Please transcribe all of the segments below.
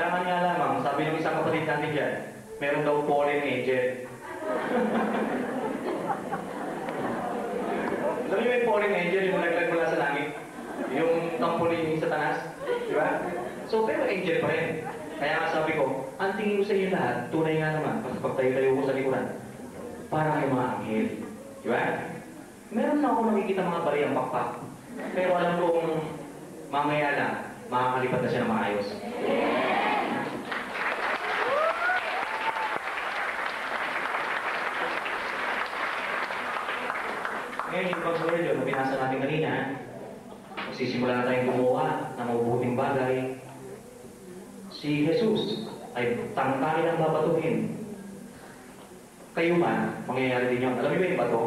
Kailangan nga lamang, sabi ng isang kapatid natin dyan, meron daw fallen angel. Alam niyo yung fallen angel, yung naglag mula sa langit? Yung tampulin ni Satanas? Di ba? So, pero angel pa rin. Kaya nga sabi ko, ang tingin ko sa inyo lahat, tunay nga naman, pag tayo-tayo ko sa likuran, parang yung mga anghel. Di ba? Meron na ako nakikita mga bariyang pakpak. Pero alam kong mamaya na, makakalipat na siya na maayos. Ngayon, yung pag-word yun, na binasa natin kanina, magsisimula na tayong gumawa ng mabubuting bagay. Si Jesus ay tangkali ng babatuhin. Kayo man, mangyayari din yun. Alam niyo ba yung bato?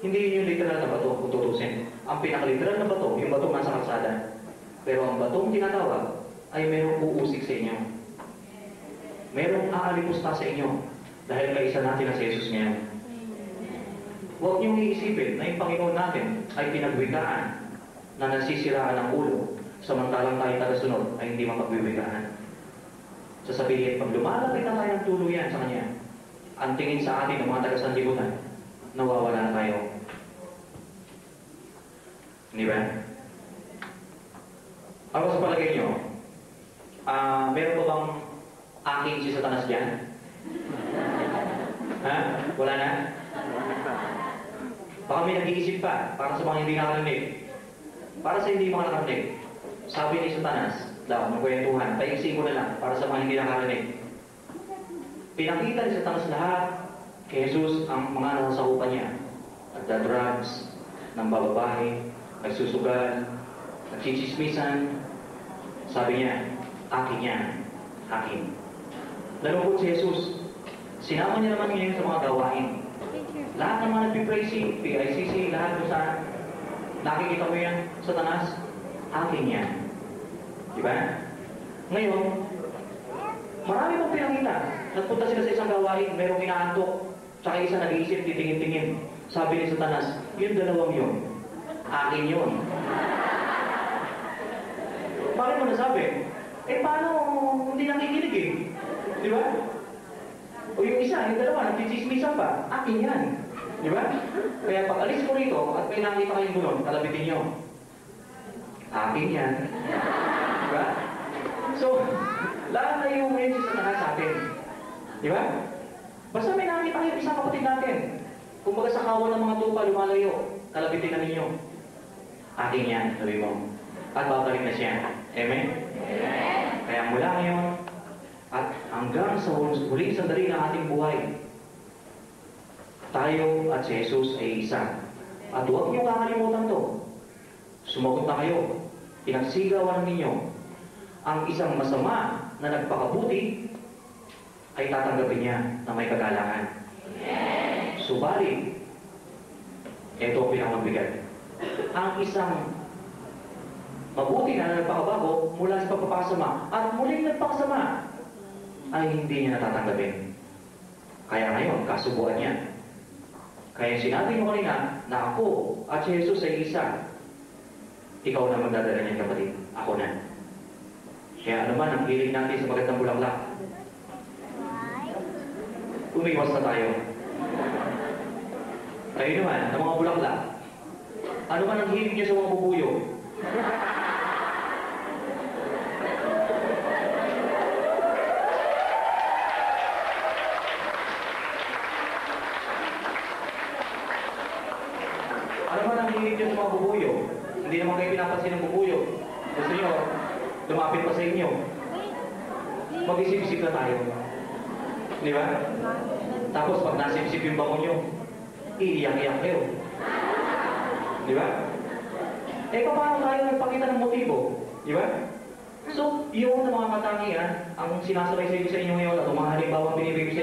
Hindi yun yung literal na bato, kung tutusin. Ang pinaka-literal na bato, yung bato nasa kalsada. Pero ang batong tinatawag ay merong uusik sa inyo. Merong aalipusta sa inyo. Dahil kaisa natin na si Jesus ngayon. Huwag niyong iisipin na yung Panginoon natin ay pinagwikaan na nasisiraan ng ulo, samantalang tayo tagasunod ay hindi mapagwiwikaan. Sasabihin, pag lumalapit na tayo ng tuluyan sa Kanya, ang tingin sa atin ng mga taga-sanlibutan, nawawala na tayo. Hindi ba? Ano sa palagay niyo? Meron ba bang aking si Satanas dyan? Ha? Wala na? Baka may nag-iisip pa para sa mga hindi nakarinig. Para sa hindi mga nakarinig, sabi ni Satanas, daw, magkwentuhan, paigsin ko na lang para sa mga hindi nakarinig. Pinakita ni Satanas lahat kay Jesus ang mga nasasakupan niya. Nagda-drugs, ng bababae, nagsusugal, nagchichismisan. Sabi niya, akin yan, akin. Nalungkot si Jesus. Sinama niya naman ngayon sa mga gawain. Lahat ng mga nagpipraising, PICC, lahat kung saan nakikita mo yan, Satanas, akin yan. Diba? Ngayon, marami mong pinakita. Nagpunta sila sa isang gawain, merong inaantok, tsaka isa nag-iisip, titingin-tingin. Sabi ni Satanas, yung dalawang yun, akin yun. Bakit mo nasabi? Paano hindi nakikinig eh? Di ba? O yung isa, yung dalawa, nagchichismisan pa, akin yan. Di ba? Kaya pag alis ko rito at may nakita kayong gulong, kalabitin nyo. Akin yan. Di ba? So, lahat na yung ngayon si Satanas sa atin. Di ba? Basta may nakita kayong isang kapatid natin. Kung baga sa kawan ng mga tupa, lumalayo, kalabitin na ninyo. Akin yan, sabi mo. At babalik na siya. Amen? Amen. Kaya mula ngayon, at hanggang sa huling sandali ng ating buhay, tayo at si Jesus ay isa. At huwag niyo kakalimutan to. Sumagot na kayo. Pinagsigawan ninyo. Ang isang masama na nagpakabuti ay tatanggapin niya na may kagalangan. Subalit, ito ang pinakamabigat. Ang isang mabuti na nagpakabago mula sa pagpapakasama at muling nagpakasama ay hindi niya natatanggapin. Kaya ngayon, kasubuan niya. Kaya sinabi mo kanina na ako at si Jesus ay isa. Ikaw na magdadala niyan, kapatid. Ako na. Kaya ano man ang hiling natin sa magandang bulaklak, umiwas na tayo. Kayo naman, ng mga bulaklak, ano man ang hiling niya sa mga bubuyo? Ano man ang hiling niya sa mga bubuyo? Hindi naman kayo pinapansin ng bubuyo. Gusto niyo, lumapit pa sa inyo. Mag-isip-isip na tayo. Di ba? Tapos pag nasip-isip yung bango nyo, iiyak-iyak kayo. Di ba? Paano tayo nagpakita ng motibo? Di ba? So, yun ang mga katangian, ang sinasabay sa inyo ngayon at mga halimbawang binibigay sa